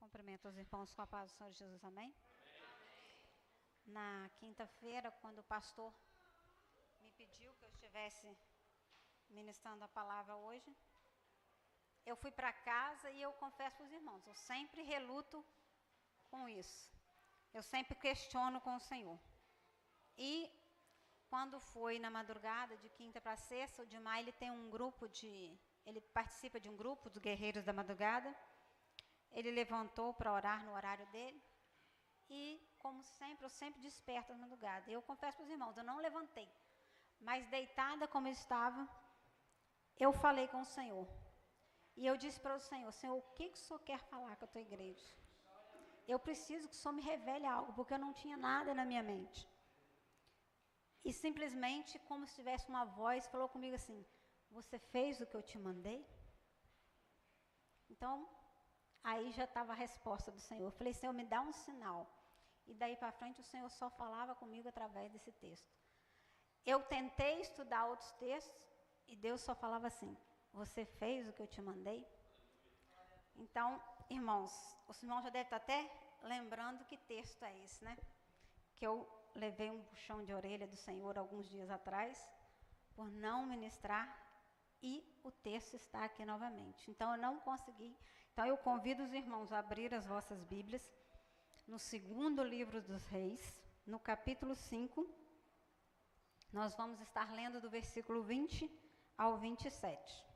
Cumprimento os irmãos com a paz do Senhor Jesus, amém? Na quinta-feira, quando o pastor me pediu que eu estivesse ministrando a palavra hoje, eu fui para casa e eu confesso para os irmãos, eu sempre reluto com isso. Eu sempre questiono com o Senhor. E quando foi na madrugada, de quinta para sexta, o Dimar, ele participa de um grupo dos guerreiros da madrugada. Ele levantou para orar no horário dele. E, como sempre, eu sempre desperto na madrugada. Eu confesso para os irmãos, eu não levantei. Mas deitada como eu estava, eu falei com o Senhor. E eu disse para o Senhor, Senhor, o que o Senhor quer falar com a tua igreja? Eu preciso que o Senhor me revele algo, porque eu não tinha nada na minha mente. E simplesmente, como se tivesse uma voz, falou comigo assim, você fez o que eu te mandei? Então, aí já estava a resposta do Senhor. Eu falei, Senhor, me dá um sinal. E daí para frente o Senhor só falava comigo através desse texto. Eu tentei estudar outros textos e Deus só falava assim, você fez o que eu te mandei? Então, irmãos, os irmãos já devem estar até lembrando que texto é esse, né? Que eu levei um puxão de orelha do Senhor alguns dias atrás, por não ministrar, e o texto está aqui novamente. Então, eu não consegui. Então, eu convido os irmãos a abrir as vossas Bíblias, no segundo livro dos Reis, no capítulo 5, nós vamos estar lendo do versículo 20 ao 27.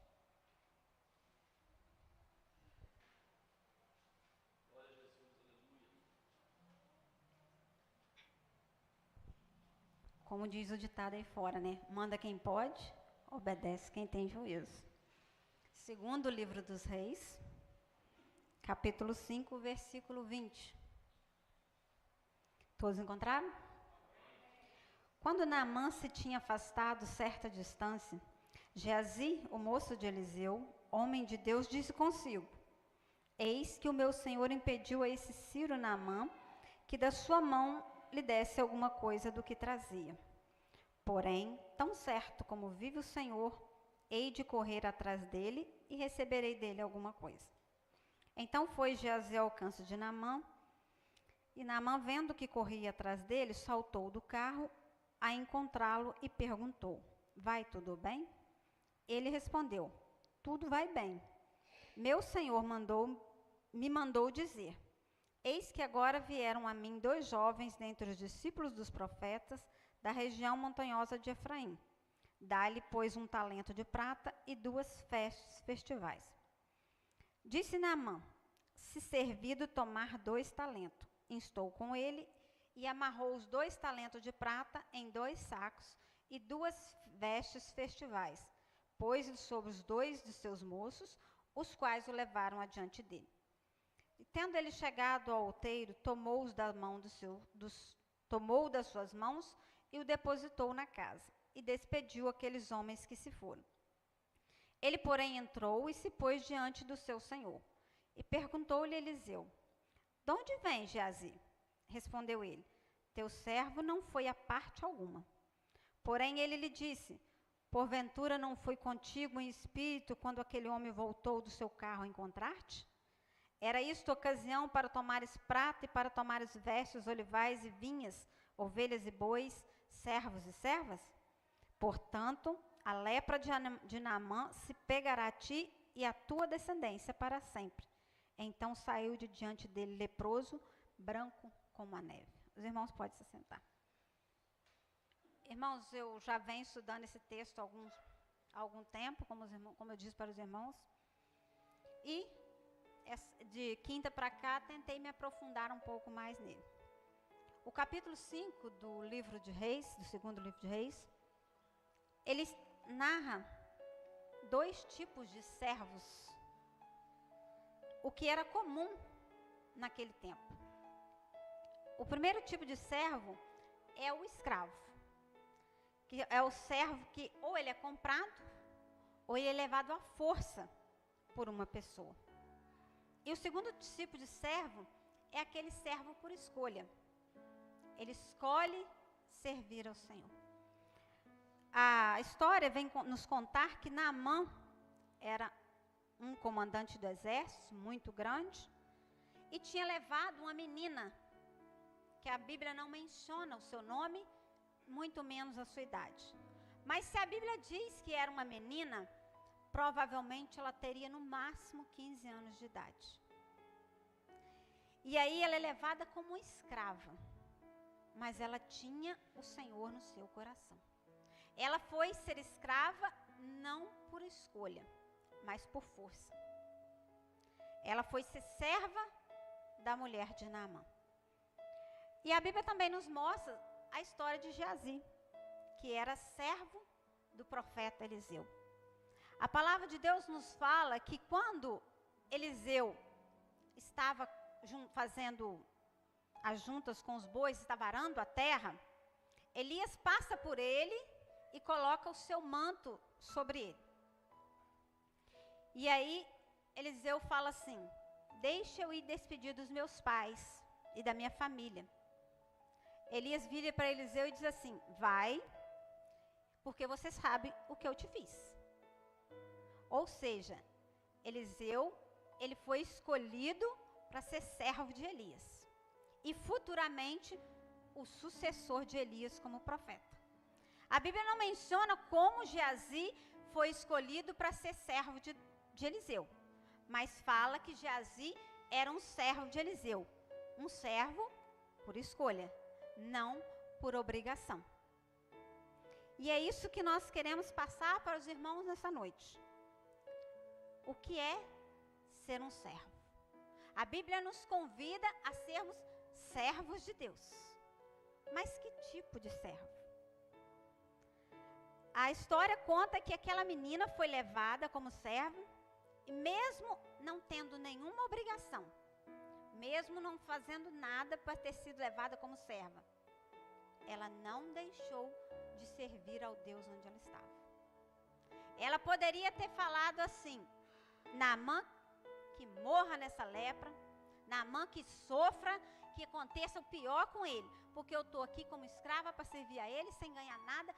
Como diz o ditado aí fora, né? Manda quem pode, obedece quem tem juízo. Segundo livro dos Reis, capítulo 5, versículo 20. Todos encontraram? Quando Naamã se tinha afastado certa distância, Geazi, o moço de Eliseu, homem de Deus, disse consigo, eis que o meu senhor impediu a esse Ciro Naamã que da sua mão lhe desse alguma coisa do que trazia. Porém, tão certo como vive o Senhor, hei de correr atrás dele e receberei dele alguma coisa. Então foi Geazi ao alcance de Naamã, e Naamã, vendo que corria atrás dele, saltou do carro a encontrá-lo e perguntou, vai tudo bem? Ele respondeu, tudo vai bem. Meu senhor me mandou dizer, eis que agora vieram a mim 2 jovens dentre os discípulos dos profetas da região montanhosa de Efraim. Dá-lhe, pois, 1 talento de prata e 2 vestes festivais. Disse Naamã, se servido tomar 2 talentos, instou com ele e amarrou os 2 talentos de prata em 2 sacos e 2 vestes festivais, pôs-lhe sobre os 2 de seus moços, os quais o levaram adiante dele. E tendo ele chegado ao outeiro, tomou das suas mãos e o depositou na casa, e despediu aqueles homens que se foram. Ele, porém, entrou e se pôs diante do seu senhor. E perguntou-lhe Eliseu, de onde vem, Geazi? Respondeu ele, teu servo não foi a parte alguma. Porém, ele lhe disse, porventura não foi contigo em espírito quando aquele homem voltou do seu carro a encontrar-te? Era isto ocasião para tomares prata e para tomares vestes, olivais e vinhas, ovelhas e bois, servos e servas? Portanto, a lepra de Naamã se pegará a ti e a tua descendência para sempre. Então saiu de diante dele leproso, branco como a neve. Os irmãos podem se sentar. Irmãos, eu já venho estudando esse texto há algum tempo, como eu disse para os irmãos. E de quinta para cá, tentei me aprofundar um pouco mais nele. O capítulo 5 do livro de Reis, do segundo livro de Reis, ele narra 2 tipos de servos, o que era comum naquele tempo. O primeiro tipo de servo é o escravo, que é o servo que ou ele é comprado, ou ele é levado à força por uma pessoa. E o segundo tipo de servo é aquele servo por escolha. Ele escolhe servir ao Senhor. A história vem nos contar que Naamã era um comandante do exército muito grande e tinha levado uma menina, que a Bíblia não menciona o seu nome, muito menos a sua idade. Mas se a Bíblia diz que era uma menina, provavelmente ela teria no máximo 15 anos de idade. E aí ela é levada como escrava, mas ela tinha o Senhor no seu coração. Ela foi ser escrava não por escolha, mas por força. Ela foi ser serva da mulher de Naamã. E a Bíblia também nos mostra a história de Geazi, que era servo do profeta Eliseu. A palavra de Deus nos fala que quando Eliseu estava fazendo as juntas com os bois, estava arando a terra, Elias passa por ele e coloca o seu manto sobre ele. E aí Eliseu fala assim: deixa eu ir despedir dos meus pais e da minha família. Elias vira para Eliseu e diz assim: vai, porque você sabe o que eu te fiz. Ou seja, Eliseu, ele foi escolhido para ser servo de Elias. E futuramente, o sucessor de Elias como profeta. A Bíblia não menciona como Geazi foi escolhido para ser servo de Eliseu. Mas fala que Geazi era um servo de Eliseu. Um servo por escolha, não por obrigação. E é isso que nós queremos passar para os irmãos nessa noite. O que é ser um servo? A Bíblia nos convida a sermos servos de Deus. Mas que tipo de servo? A história conta que aquela menina foi levada como serva, e mesmo não tendo nenhuma obrigação, mesmo não fazendo nada para ter sido levada como serva, ela não deixou de servir ao Deus onde ela estava. Ela poderia ter falado assim: Naamã que morra nessa lepra, Naamã que sofra, que aconteça o pior com ele, porque eu estou aqui como escrava para servir a ele sem ganhar nada,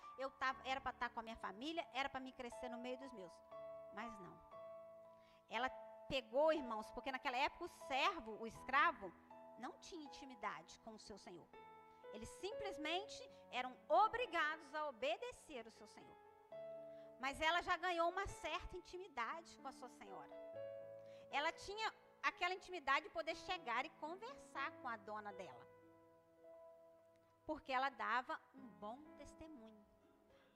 era para estar com a minha família, era para me crescer no meio dos meus. Mas não. Ela pegou, irmãos, porque naquela época o servo, o escravo, não tinha intimidade com o seu senhor. Eles simplesmente eram obrigados a obedecer o seu senhor. Mas ela já ganhou uma certa intimidade com a sua senhora. Ela tinha aquela intimidade de poder chegar e conversar com a dona dela. Porque ela dava um bom testemunho.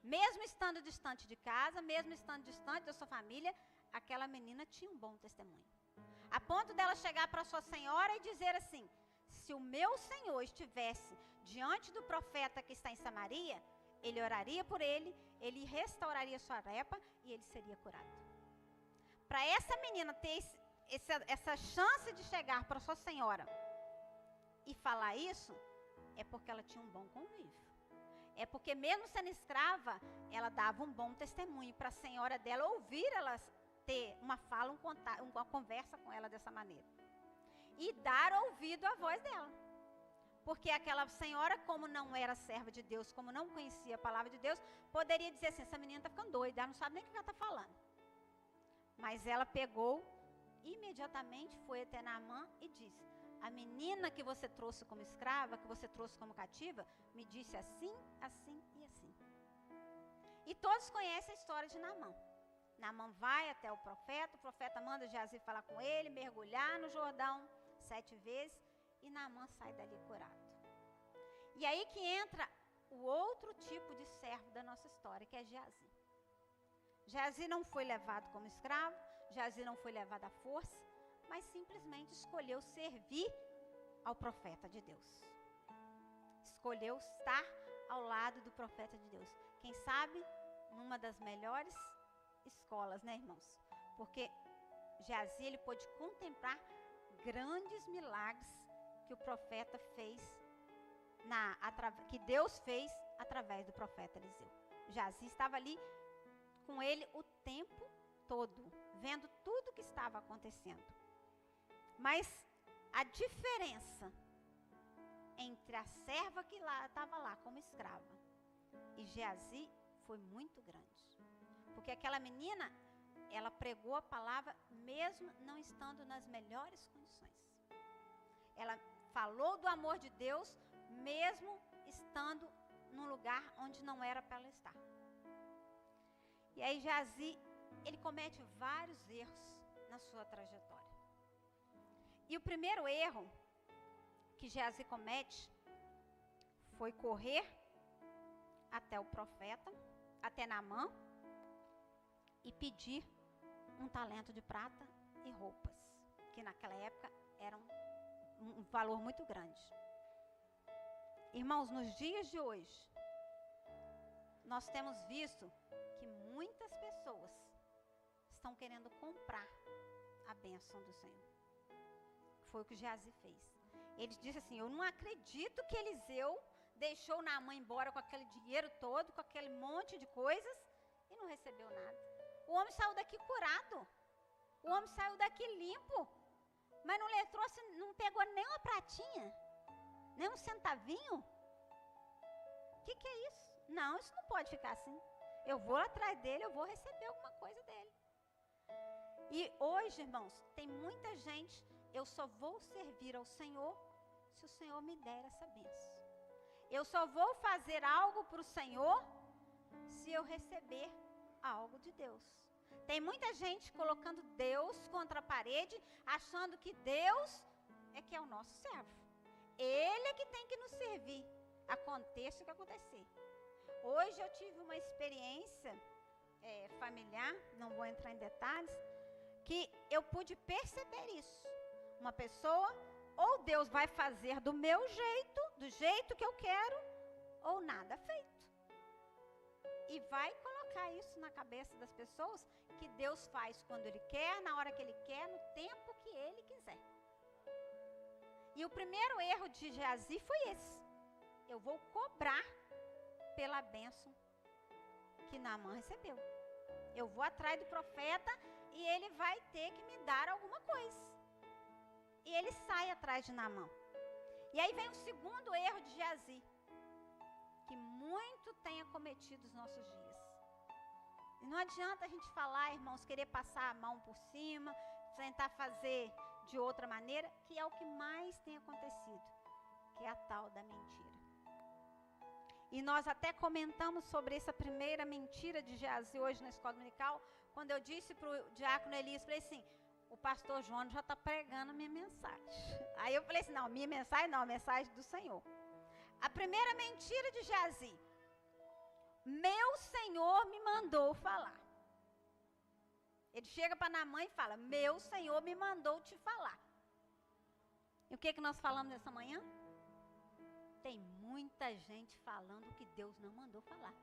Mesmo estando distante de casa, mesmo estando distante da sua família, aquela menina tinha um bom testemunho. A ponto dela chegar para sua senhora e dizer assim: se o meu senhor estivesse diante do profeta que está em Samaria, ele oraria por ele, ele restauraria sua lepra e ele seria curado. Para essa menina ter essa chance de chegar para sua senhora e falar isso, é porque ela tinha um bom convívio. É porque mesmo sendo escrava, ela dava um bom testemunho para a senhora dela ouvir ela ter uma fala, uma conversa com ela dessa maneira. E dar ouvido à voz dela. Porque aquela senhora, como não era serva de Deus, como não conhecia a palavra de Deus, poderia dizer assim: essa menina está ficando doida, ela não sabe nem o que ela está falando. Mas ela pegou, imediatamente foi até Naamã e disse: a menina que você trouxe como escrava, que você trouxe como cativa, me disse assim, assim e assim. E todos conhecem a história de Naamã. Naamã vai até o profeta manda Geazi falar com ele, mergulhar no Jordão 7 vezes, e Naamã sai dali curado. E aí que entra o outro tipo de servo da nossa história, que é Geazi. Geazi não foi levado como escravo, Geazi não foi levado à força, mas simplesmente escolheu servir ao profeta de Deus. Escolheu estar ao lado do profeta de Deus. Quem sabe, numa das melhores escolas, né, irmãos? Porque Geazi, ele pôde contemplar grandes milagres que o profeta fez, que Deus fez através do profeta Eliseu. Geazi estava ali com ele o tempo todo, vendo tudo o que estava acontecendo. Mas a diferença entre a serva que estava lá como escrava e Geazi foi muito grande. Porque aquela menina, ela pregou a palavra mesmo não estando nas melhores condições. Ela falou do amor de Deus, mesmo estando num lugar onde não era para ela estar. E aí Geazi, ele comete vários erros na sua trajetória. E o primeiro erro que Geazi comete foi correr até o profeta, até Naamã, e pedir um talento de prata e roupas, que naquela época eram um valor muito grande. Irmãos, nos dias de hoje, nós temos visto que muitas pessoas estão querendo comprar a bênção do Senhor. Foi o que Geazi fez. Ele disse assim: eu não acredito que Eliseu deixou Naamã embora com aquele dinheiro todo, com aquele monte de coisas, e não recebeu nada. O homem saiu daqui curado. O homem saiu daqui limpo. Mas não lhe trouxe, não pegou nem uma pratinha, nem um centavinho. O que é isso? Não, isso não pode ficar assim. Eu vou atrás dele, eu vou receber alguma coisa dele. E hoje, irmãos, tem muita gente, eu só vou servir ao Senhor se o Senhor me der essa bênção. Eu só vou fazer algo para o Senhor se eu receber algo de Deus. Tem muita gente colocando Deus contra a parede, achando que Deus é que é o nosso servo. Ele é que tem que nos servir, aconteça o que acontecer. Hoje eu tive uma experiência familiar, não vou entrar em detalhes, que eu pude perceber isso. Uma pessoa, ou Deus vai fazer do meu jeito, do jeito que eu quero, ou nada feito. E vai colocar isso na cabeça das pessoas, que Deus faz quando Ele quer, na hora que Ele quer, no tempo que Ele quiser. E o primeiro erro de Geazi foi esse: eu vou cobrar pela bênção que Naamã recebeu. Eu vou atrás do profeta e ele vai ter que me dar alguma coisa. E ele sai atrás de Naamã. E aí vem o segundo erro de Geazi, que muito tem acometido os nossos dias. E não adianta a gente falar, irmãos, querer passar a mão por cima, tentar fazer de outra maneira, que é o que mais tem acontecido, que é a tal da mentira. E nós até comentamos sobre essa primeira mentira de Geazi hoje na escola dominical, quando eu disse para o diácono Elias, falei assim: o pastor João já está pregando a minha mensagem. Aí eu falei assim: não, minha mensagem não, a mensagem do Senhor. A primeira mentira de Geazi: meu Senhor me mandou falar. Ele chega para Naamã e fala: meu Senhor me mandou te falar. E o que nós falamos nessa manhã? Tem muita gente falando que Deus não mandou falar.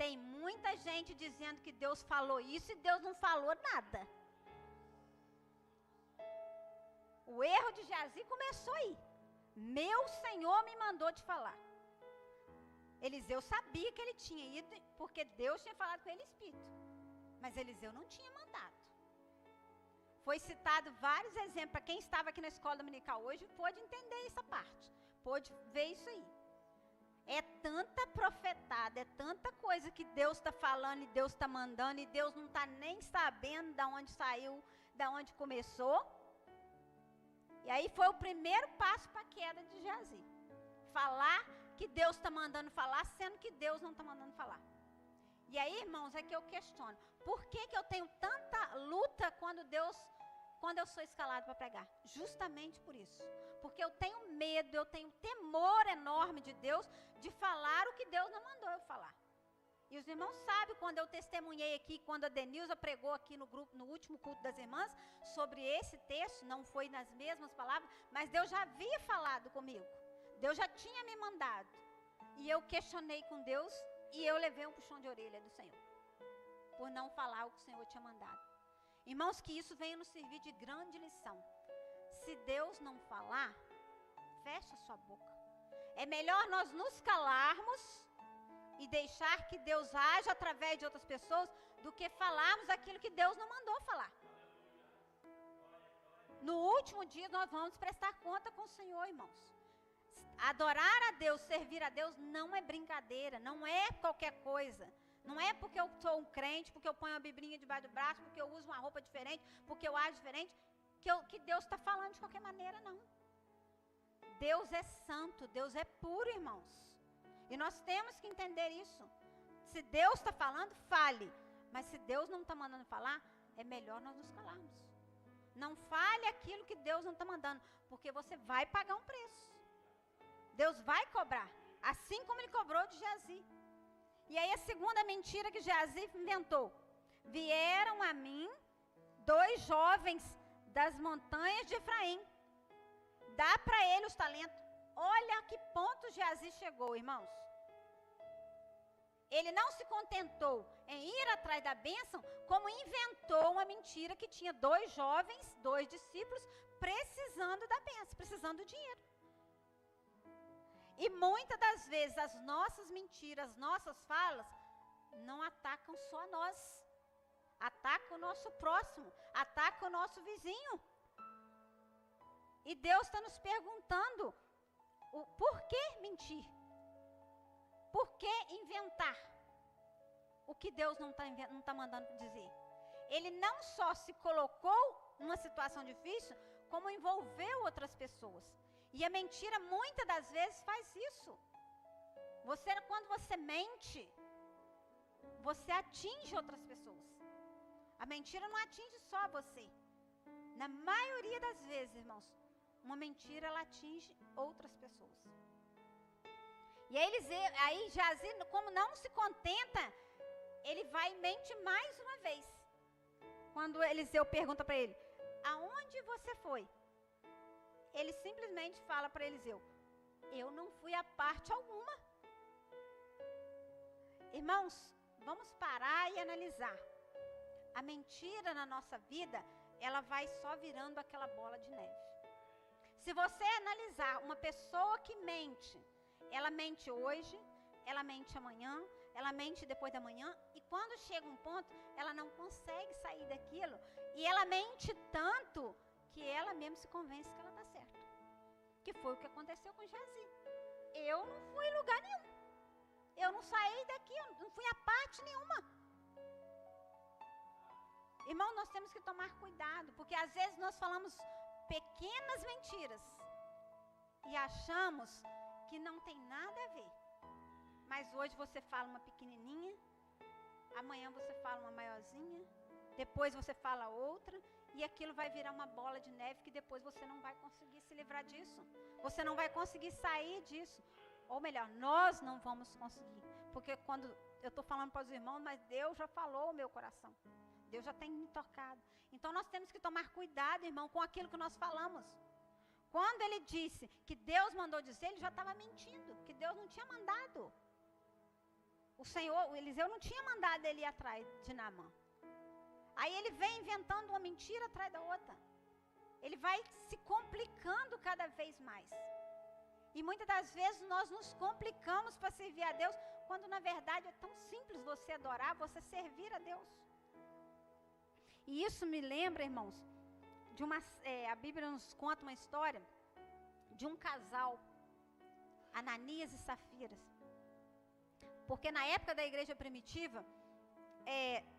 Tem muita gente dizendo que Deus falou isso e Deus não falou nada. O erro de Geazi começou aí. Meu Senhor me mandou te falar. Eliseu sabia que ele tinha ido, porque Deus tinha falado com ele espírito. Mas Eliseu não tinha mandado. Foi citado vários exemplos. Para quem estava aqui na escola dominical hoje, pôde entender essa parte. Pôde ver isso aí. É tanta profetada, é tanta coisa que Deus está falando e Deus está mandando, e Deus não está nem sabendo de onde saiu, de onde começou. E aí foi o primeiro passo para a queda de Geazi. Falar que Deus está mandando falar, sendo que Deus não está mandando falar. E aí, irmãos, é que eu questiono: por que eu tenho tanta luta quando eu sou escalado para pregar? Justamente por isso. Porque eu tenho medo, eu tenho temor enorme de Deus, de falar o que Deus não mandou eu falar. E os irmãos sabem, quando eu testemunhei aqui, quando a Denilza pregou aqui no grupo, no último culto das irmãs, sobre esse texto, não foi nas mesmas palavras, mas Deus já havia falado comigo. Deus já tinha me mandado. E eu questionei com Deus, e eu levei um puxão de orelha do Senhor, por não falar o que o Senhor tinha mandado. Irmãos, que isso venha nos servir de grande lição. Se Deus não falar, fecha a sua boca. É melhor nós nos calarmos e deixar que Deus age através de outras pessoas, do que falarmos aquilo que Deus não mandou falar. No último dia nós vamos prestar conta com o Senhor, irmãos. Adorar a Deus, servir a Deus não é brincadeira, não é qualquer coisa. Não é porque eu sou um crente, porque eu ponho uma biblinha debaixo do braço, porque eu uso uma roupa diferente, porque eu ajo diferente, que Deus está falando de qualquer maneira, não. Deus é santo, Deus é puro, irmãos. E nós temos que entender isso. Se Deus está falando, fale. Mas se Deus não está mandando falar, é melhor nós nos calarmos. Não fale aquilo que Deus não está mandando, porque você vai pagar um preço. Deus vai cobrar, assim como ele cobrou de Geazi. E aí a segunda mentira que Geazi inventou: vieram a mim 2 jovens das montanhas de Efraim, dá para ele os talentos. Olha a que ponto Geazi chegou, irmãos. Ele não se contentou em ir atrás da bênção, como inventou uma mentira que tinha 2 jovens, 2 discípulos, precisando da bênção, precisando do dinheiro. E muitas das vezes as nossas mentiras, nossas falas, não atacam só nós. Atacam o nosso próximo, atacam o nosso vizinho. E Deus está nos perguntando, por que mentir? Por que inventar o que Deus não está mandando dizer? Ele não só se colocou numa situação difícil, como envolveu outras pessoas. E a mentira muitas das vezes faz isso. Quando você mente, você atinge outras pessoas. A mentira não atinge só você. Na maioria das vezes, irmãos, uma mentira ela atinge outras pessoas. E aí Geazi, como não se contenta, ele vai e mente mais uma vez. Quando Eliseu pergunta para ele, aonde você foi? Ele simplesmente fala para Eliseu, eu não fui a parte alguma. Irmãos, vamos parar e analisar. A mentira na nossa vida, ela vai só virando aquela bola de neve. Se você analisar uma pessoa que mente, ela mente hoje, ela mente amanhã, ela mente depois da manhã, e quando chega um ponto, ela não consegue sair daquilo, e ela mente tanto, que ela mesmo se convence que ela está certa. Que foi o que aconteceu com Geazi. Eu não fui em lugar nenhum. Eu não saí daqui, eu não fui a parte nenhuma. Irmão, nós temos que tomar cuidado, porque às vezes nós falamos pequenas mentiras e achamos que não tem nada a ver. Mas hoje você fala uma pequenininha, amanhã você fala uma maiorzinha, depois você fala outra, e aquilo vai virar uma bola de neve que depois você não vai conseguir se livrar disso. Você não vai conseguir sair disso. Ou melhor, nós não vamos conseguir. Porque quando eu estou falando para os irmãos, mas Deus já falou o meu coração. Deus já tem me tocado. Então nós temos que tomar cuidado, irmão, com aquilo que nós falamos. Quando ele disse que Deus mandou dizer, ele já estava mentindo, que Deus não tinha mandado. O Eliseu não tinha mandado ele ir atrás de Naamã. Aí ele vem inventando uma mentira atrás da outra. Ele vai se complicando cada vez mais. E muitas das vezes nós nos complicamos para servir a Deus, quando na verdade é tão simples você adorar, você servir a Deus. E isso me lembra, irmãos, de a Bíblia nos conta uma história de um casal, Ananias e Safiras. Porque na época da igreja primitiva,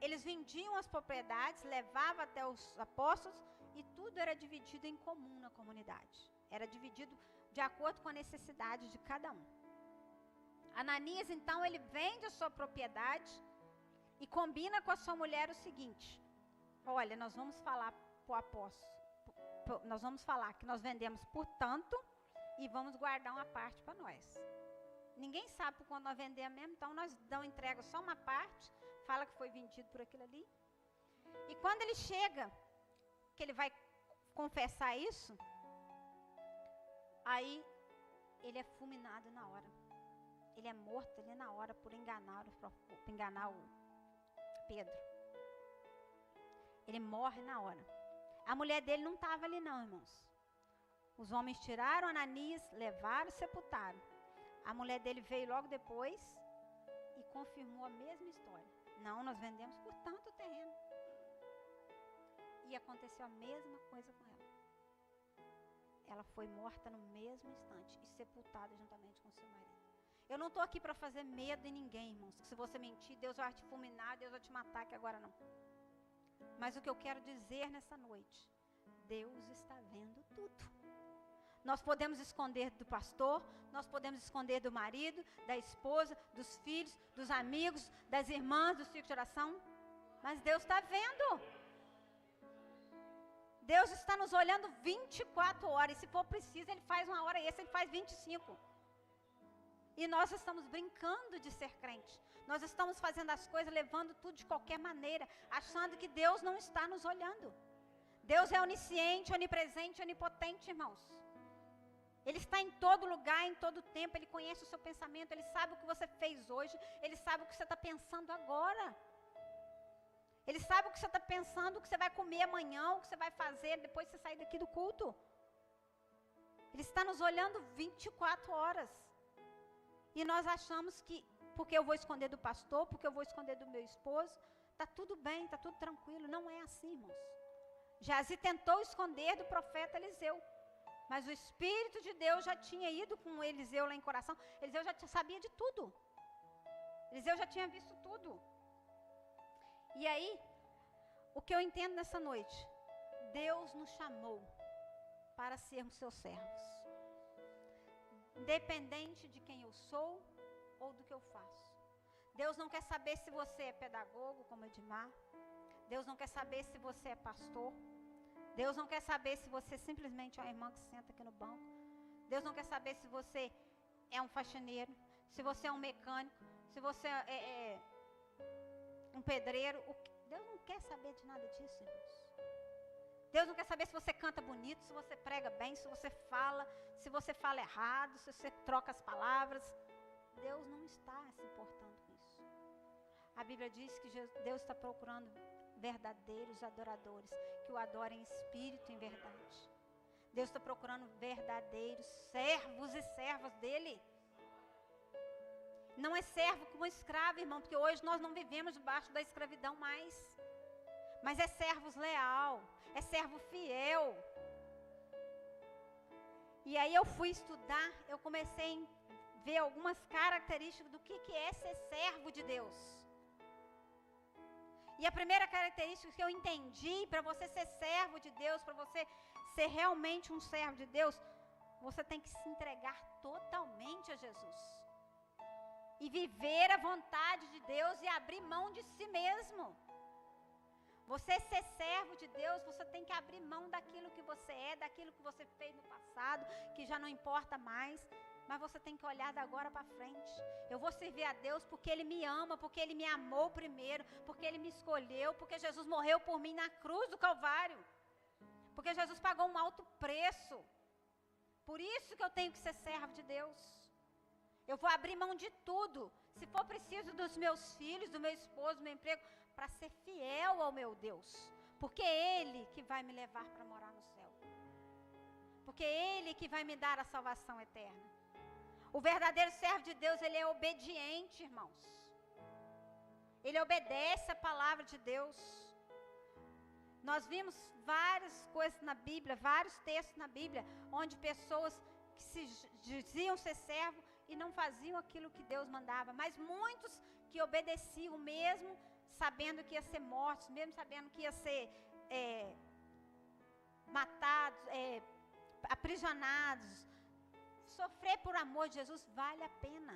eles vendiam as propriedades, levavam até os apóstolos e tudo era dividido em comum na comunidade. Era dividido de acordo com a necessidade de cada um. Ananias, então, ele vende a sua propriedade e combina com a sua mulher o seguinte: olha, nós vamos falar para o apóstolo, nós vamos falar que nós vendemos por tanto e vamos guardar uma parte para nós. Ninguém sabe por quando nós vendemos mesmo, então nós entrega só uma parte, fala que foi vendido por aquilo ali. E quando ele chega, que ele vai confessar isso, aí ele é fulminado na hora. Ele é morto ali na hora por enganar o Pedro. Ele morre na hora. A mulher dele não estava ali não, irmãos. Os homens tiraram Ananias, levaram e sepultaram. A mulher dele veio logo depois e confirmou a mesma história. Não, nós vendemos por tanto terreno. E aconteceu a mesma coisa com ela. Ela foi morta no mesmo instante e sepultada juntamente com seu marido. Eu não estou aqui para fazer medo em ninguém, irmãos. Que se você mentir, Deus vai te fulminar, Deus vai te matar, que agora não. Mas o que eu quero dizer nessa noite, Deus está vendo tudo. Nós podemos esconder do pastor, nós podemos esconder do marido, da esposa, dos filhos, dos amigos, das irmãs, do ciclo de oração, mas Deus está vendo. Deus está nos olhando 24 horas, e se for preciso, Ele faz 1 hora extra, Ele faz 25. E nós estamos brincando de ser crente. Nós estamos fazendo as coisas, levando tudo de qualquer maneira, achando que Deus não está nos olhando. Deus é onisciente, onipresente, onipotente, irmãos. Ele está em todo lugar, em todo tempo. Ele conhece o seu pensamento, Ele sabe o que você fez hoje, Ele sabe o que você está pensando agora. Ele sabe o que você está pensando, o que você vai comer amanhã, o que você vai fazer depois que você sair daqui do culto. Ele está nos olhando 24 horas. E nós achamos que, porque eu vou esconder do pastor, porque eu vou esconder do meu esposo, está tudo bem, está tudo tranquilo. Não é assim, irmãos. Geazi tentou esconder do profeta Eliseu, mas o Espírito de Deus já tinha ido com Eliseu lá em coração. Eliseu já sabia de tudo. Eliseu já tinha visto tudo. E aí, o que eu entendo nessa noite, Deus nos chamou para sermos seus servos. Independente de quem eu sou ou do que eu faço. Deus não quer saber se você é pedagogo, como Edmar. Deus não quer saber se você é pastor. Deus não quer saber se você simplesmente é uma irmã que senta aqui no banco. Deus não quer saber se você é um faxineiro, se você é um mecânico, se você é um pedreiro. Deus não quer saber de nada disso, irmãos. Deus não quer saber se você canta bonito, se você prega bem, se você fala errado, se você troca as palavras. Deus não está se importando com isso. A Bíblia diz que Deus está procurando verdadeiros adoradores, que o adorem em espírito e em verdade. Deus está procurando verdadeiros servos e servas dele. Não é servo como escravo, irmão, porque hoje nós não vivemos debaixo da escravidão mais. Mas é servo leal, é servo fiel. E aí eu fui estudar, eu comecei a ver algumas características do que é ser servo de Deus. E a primeira característica que eu entendi, para você ser servo de Deus, para você ser realmente um servo de Deus, você tem que se entregar totalmente a Jesus. E viver a vontade de Deus e abrir mão de si mesmo. Você ser servo de Deus, você tem que abrir mão daquilo que você é, daquilo que você fez no passado, que já não importa mais. Mas você tem que olhar da agora para frente. Eu vou servir a Deus porque Ele me ama, porque Ele me amou primeiro, porque Ele me escolheu, porque Jesus morreu por mim na cruz do Calvário. Porque Jesus pagou um alto preço. Por isso que eu tenho que ser servo de Deus. Eu vou abrir mão de tudo. Se for preciso dos meus filhos, do meu esposo, do meu emprego, para ser fiel ao meu Deus. Porque é Ele que vai me levar para morar no céu. Porque é Ele que vai me dar a salvação eterna. O verdadeiro servo de Deus, ele é obediente, irmãos. Ele obedece a palavra de Deus. Nós vimos várias coisas na Bíblia, vários textos na Bíblia, onde pessoas que se diziam ser servo e não faziam aquilo que Deus mandava. Mas muitos que obedeciam mesmo, sabendo que ia ser mortos, mesmo sabendo que ia ser matados, aprisionados. Sofrer por amor de Jesus vale a pena.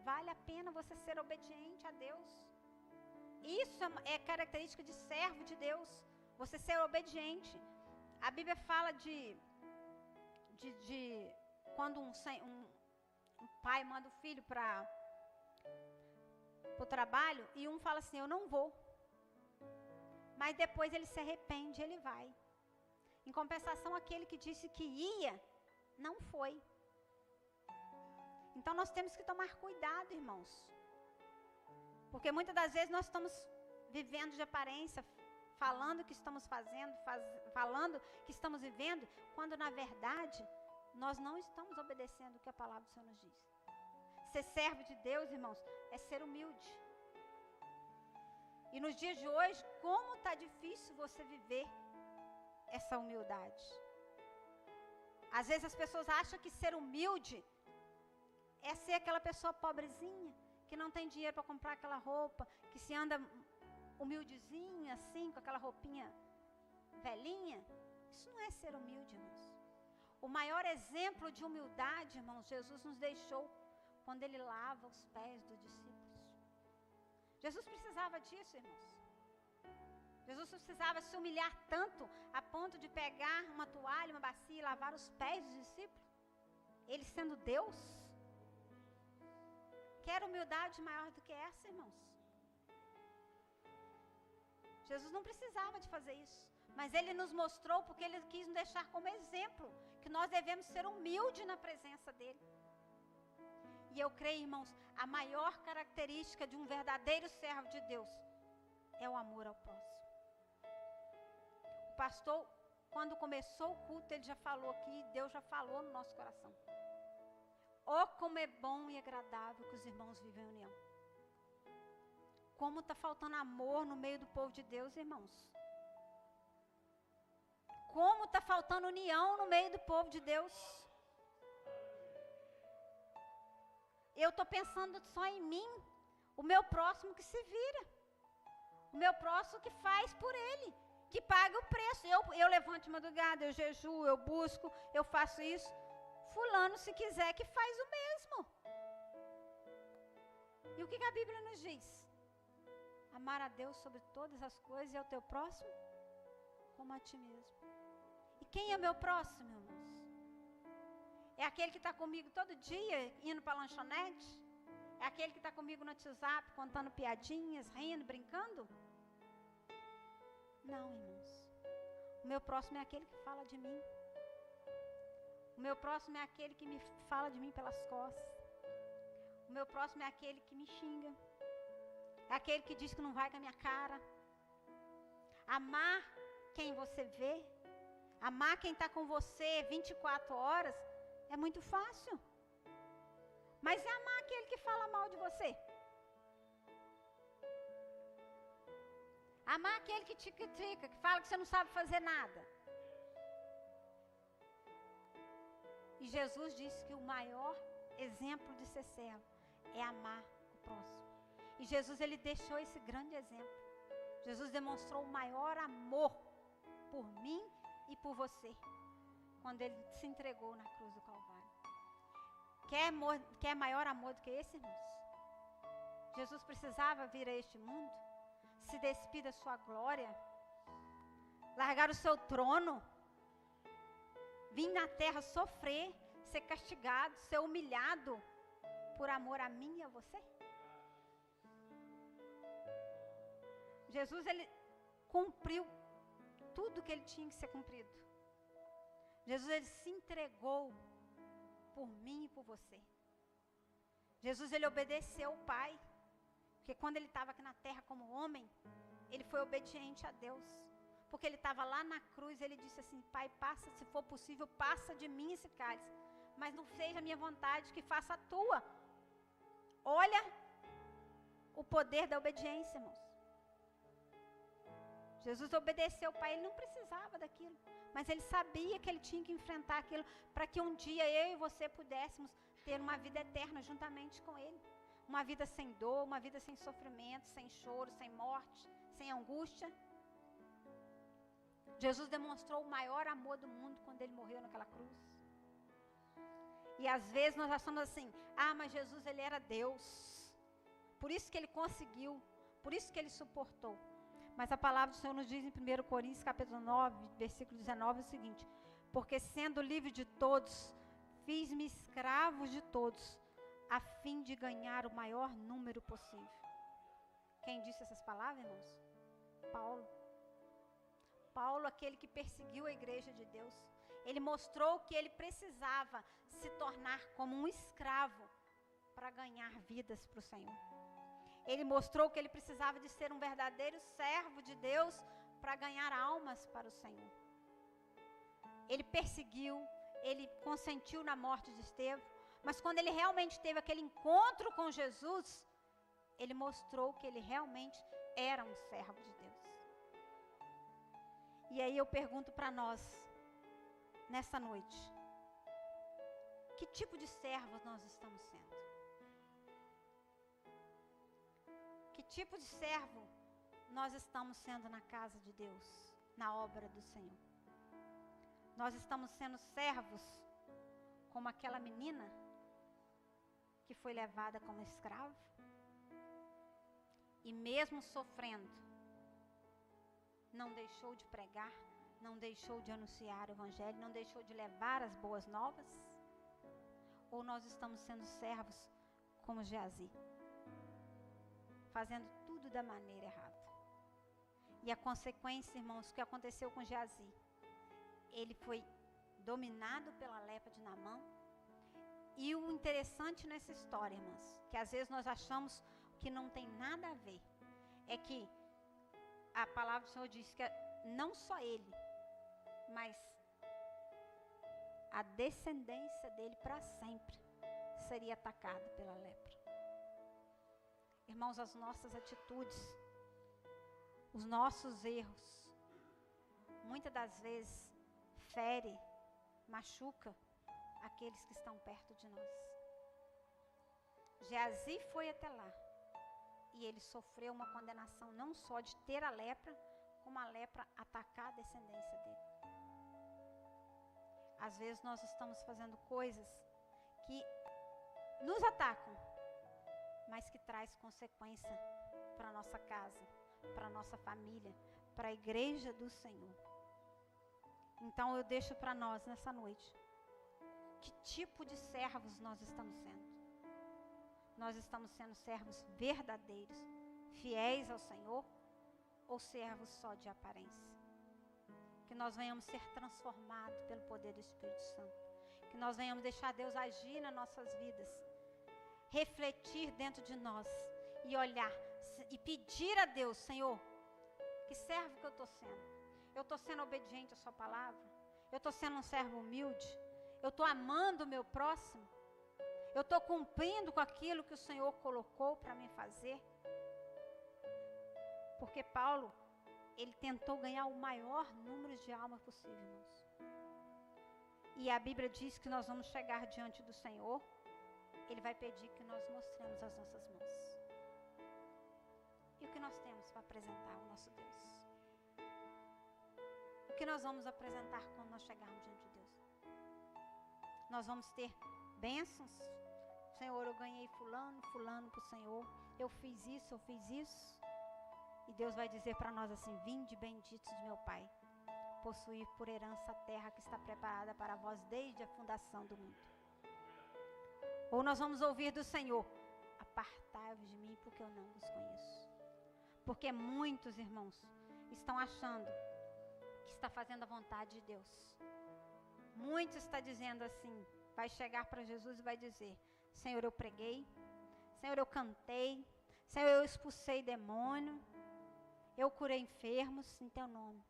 Vale a pena você ser obediente a Deus. Isso é característica de servo de Deus. Você ser obediente. A Bíblia fala de quando um pai manda o filho para o trabalho e um fala assim, eu não vou. Mas depois ele se arrepende, ele vai. Em compensação, aquele que disse que ia, não foi. Então nós temos que tomar cuidado, irmãos. Porque muitas das vezes nós estamos vivendo de aparência, falando que estamos fazendo, falando que estamos vivendo, quando na verdade nós não estamos obedecendo o que a palavra do Senhor nos diz. Ser servo de Deus, irmãos, é ser humilde. E nos dias de hoje, como está difícil você viver essa humildade. Às vezes as pessoas acham que ser humilde é ser aquela pessoa pobrezinha, que não tem dinheiro para comprar aquela roupa, que se anda humildezinha assim, com aquela roupinha velhinha. Isso não ser humilde, irmãos. O maior exemplo de humildade, irmãos, Jesus nos deixou quando ele lava os pés dos discípulos. Jesus precisava disso, irmãos. Jesus precisava se humilhar tanto a ponto de pegar uma toalha, uma bacia e lavar os pés dos discípulos. Ele sendo Deus. Quer humildade maior do que essa, irmãos? Jesus não precisava de fazer isso. Mas ele nos mostrou porque ele quis nos deixar como exemplo. Que nós devemos ser humildes na presença dele. E eu creio, irmãos, a maior característica de um verdadeiro servo de Deus é o amor ao próximo. O pastor, quando começou o culto, ele já falou aqui, Deus já falou no nosso coração. Oh, como é bom e agradável que os irmãos vivem em união. Como está faltando amor no meio do povo de Deus, irmãos. Como está faltando união no meio do povo de Deus. Eu estou pensando só em mim, o meu próximo que se vira. O meu próximo que faz por ele, que paga o preço. Eu levanto de madrugada, eu jejuo, eu busco, eu faço isso. Fulano, se quiser, que faz o mesmo. E o que a Bíblia nos diz? Amar a Deus sobre todas as coisas e ao teu próximo como a ti mesmo. E quem é meu próximo, irmãos? É aquele que está comigo todo dia, indo para a lanchonete? É aquele que está comigo no WhatsApp, contando piadinhas, rindo, brincando? Não, irmãos. O meu próximo é aquele que fala de mim. O meu próximo é aquele que me fala de mim pelas costas. O meu próximo é aquele que me xinga. É aquele que diz que não vai com a minha cara. Amar quem você vê, amar quem está com você 24 horas, é muito fácil. Mas é amar aquele que fala mal de você. Amar aquele que te critica, que fala que você não sabe fazer nada. E Jesus disse que o maior exemplo de ser servo é amar o próximo. E Jesus, ele deixou esse grande exemplo. Jesus demonstrou o maior amor por mim e por você, quando ele se entregou na cruz do Calvário. Quer maior amor do que esse, irmãos? Jesus precisava vir a este mundo, se despir da sua glória, largar o seu trono, vir na terra sofrer, ser castigado, ser humilhado, por amor a mim e a você? Jesus, ele cumpriu tudo que ele tinha que ser cumprido. Jesus, ele se entregou por mim e por você. Jesus, ele obedeceu o Pai, porque quando ele estava aqui na terra como homem, ele foi obediente a Deus. Porque ele estava lá na cruz, ele disse assim: Pai, passa, se for possível, passa de mim esse cálice, mas não seja a minha vontade, que faça a tua. Olha o poder da obediência, irmãos. Jesus obedeceu ao Pai, ele não precisava daquilo, mas ele sabia que ele tinha que enfrentar aquilo, para que um dia eu e você pudéssemos ter uma vida eterna juntamente com ele. Uma vida sem dor, uma vida sem sofrimento, sem choro, sem morte, sem angústia. Jesus demonstrou o maior amor do mundo quando ele morreu naquela cruz. E às vezes nós achamos assim: ah, mas Jesus, ele era Deus, por isso que ele conseguiu, por isso que ele suportou. Mas a palavra do Senhor nos diz em 1 Coríntios capítulo 9, versículo 19 o seguinte: porque sendo livre de todos, fiz-me escravos de todos, a fim de ganhar o maior número possível. Quem disse essas palavras, irmãos? Paulo. Paulo, aquele que perseguiu a igreja de Deus. Ele mostrou que ele precisava se tornar como um escravo para ganhar vidas para o Senhor. Ele mostrou que ele precisava de ser um verdadeiro servo de Deus para ganhar almas para o Senhor. Ele perseguiu, ele consentiu na morte de Estevão, mas quando ele realmente teve aquele encontro com Jesus, ele mostrou que ele realmente era um servo de Deus. E aí eu pergunto para nós, nessa noite, que tipo de servos nós estamos sendo? Que tipo de servo nós estamos sendo na casa de Deus, na obra do Senhor? Nós estamos sendo servos como aquela menina que foi levada como escravo. E mesmo sofrendo, não deixou de pregar, não deixou de anunciar o evangelho, não deixou de levar as boas novas? Ou nós estamos sendo servos como Geazi, fazendo tudo da maneira errada? E a consequência, irmãos, o que aconteceu com Geazi? Ele foi dominado pela lepra de Naamã. E o interessante nessa história, irmãos, que às vezes nós achamos que não tem nada a ver, é que a palavra do Senhor diz que não só ele, mas a descendência dele para sempre seria atacada pela lepra. Irmãos, as nossas atitudes, os nossos erros, muitas das vezes fere, machuca aqueles que estão perto de nós. Geazi foi até lá e ele sofreu uma condenação não só de ter a lepra, como a lepra atacar a descendência dele. Às vezes nós estamos fazendo coisas que nos atacam, mas que traz consequência para a nossa casa, para a nossa família, para a igreja do Senhor. Então eu deixo para nós nessa noite, que tipo de servos nós estamos sendo? Nós estamos sendo servos verdadeiros, fiéis ao Senhor, ou servos só de aparência? Que nós venhamos ser transformados pelo poder do Espírito Santo. Que nós venhamos deixar Deus agir nas nossas vidas, refletir dentro de nós e olhar e pedir a Deus: Senhor, que servo que eu estou sendo? Eu estou sendo obediente à sua palavra? Eu estou sendo um servo humilde? Eu estou amando o meu próximo? Eu estou cumprindo com aquilo que o Senhor colocou para mim fazer? Porque Paulo, ele tentou ganhar o maior número de almas possível, irmãos. E a Bíblia diz que nós vamos chegar diante do Senhor. Ele vai pedir que nós mostremos as nossas mãos. E o que nós temos para apresentar ao nosso Deus? O que nós vamos apresentar quando nós chegarmos diante de Deus? Nós vamos ter bênçãos. Senhor, eu ganhei fulano para o Senhor. Eu fiz isso. E Deus vai dizer para nós assim: vinde benditos de meu Pai, possuir por herança a terra que está preparada para vós desde a fundação do mundo. Ou nós vamos ouvir do Senhor: apartai-vos de mim, porque eu não vos conheço. Porque muitos, irmãos, estão achando que está fazendo a vontade de Deus. Muitos estão dizendo assim, vai chegar para Jesus e vai dizer: Senhor, eu preguei, Senhor, eu cantei, Senhor, eu expulsei demônio, eu curei enfermos em teu nome.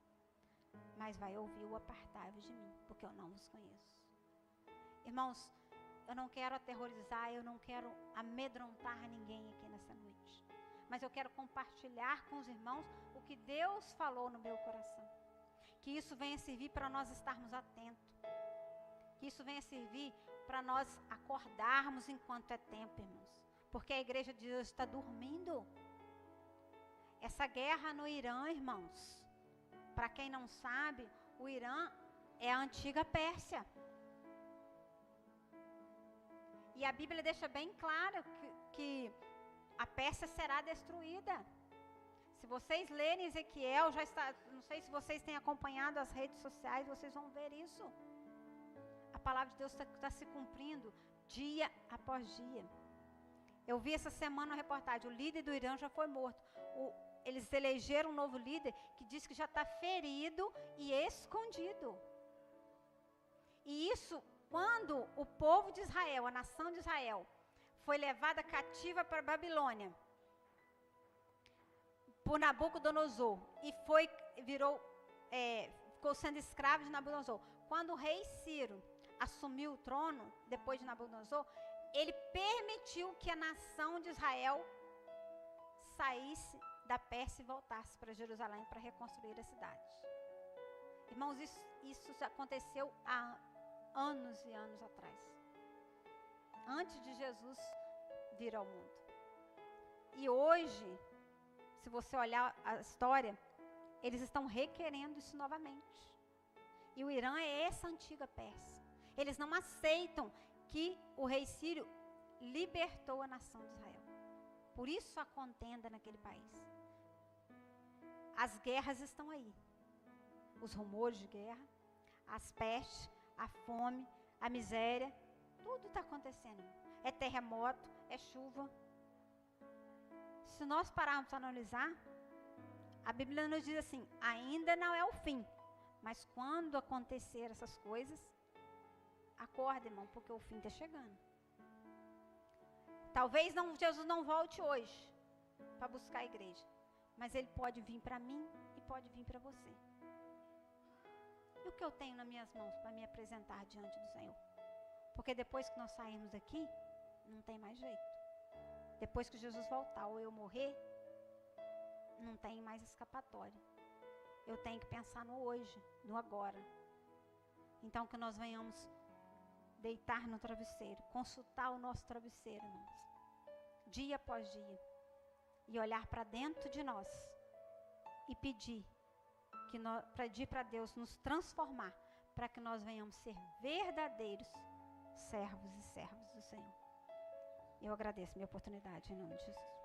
Mas vai ouvir o apartai-vos de mim, porque eu não vos conheço. Irmãos, eu não quero aterrorizar, eu não quero amedrontar ninguém aqui nessa noite. Mas eu quero compartilhar com os irmãos o que Deus falou no meu coração. Que isso venha servir para nós estarmos atentos. Que isso venha servir para nós acordarmos enquanto é tempo, irmãos. Porque a igreja de Deus está dormindo. Essa guerra no Irã, irmãos, para quem não sabe, o Irã é a antiga Pérsia. E a Bíblia deixa bem claro que a Pérsia será destruída. Se vocês lerem Ezequiel, já está, não sei se vocês têm acompanhado as redes sociais, vocês vão ver isso. A palavra de Deus está se cumprindo dia após dia. Eu vi essa semana uma reportagem, o líder do Irã já foi morto. Eles elegeram um novo líder que diz que já está ferido e escondido. E isso, quando o povo de Israel, a nação de Israel, foi levada cativa para a Babilônia, por Nabucodonosor, e ficou sendo escravo de Nabucodonosor. Quando o rei Ciro assumiu o trono, depois de Nabucodonosor, ele permitiu que a nação de Israel saísse da Pérsia e voltasse para Jerusalém para reconstruir a cidade. Irmãos, isso aconteceu há anos e anos atrás, antes de Jesus vir ao mundo. E hoje, se você olhar a história, eles estão requerendo isso novamente. E E o Irã é essa antiga Pérsia. Eles não aceitam que o rei Sírio libertou a nação de Israel. Por isso a contenda naquele país. As guerras estão aí. Os rumores de guerra, as pestes, a fome, a miséria, tudo está acontecendo. É terremoto, é chuva. Se nós pararmos para analisar, a Bíblia nos diz assim, ainda não é o fim. Mas quando acontecer essas coisas, acorda, irmão, porque o fim está chegando. Talvez Jesus não volte hoje para buscar a igreja. Mas Ele pode vir para mim e pode vir para você. E o que eu tenho nas minhas mãos para me apresentar diante do Senhor? Porque depois que nós sairmos daqui, não tem mais jeito. Depois que Jesus voltar ou eu morrer, não tem mais escapatória. Eu tenho que pensar no hoje, no agora. Então que nós venhamos deitar no travesseiro, consultar o nosso travesseiro, irmãos, dia após dia, e olhar para dentro de nós e pedir para Deus nos transformar, para que nós venhamos ser verdadeiros servos e servas do Senhor. Eu agradeço a minha oportunidade em nome de Jesus.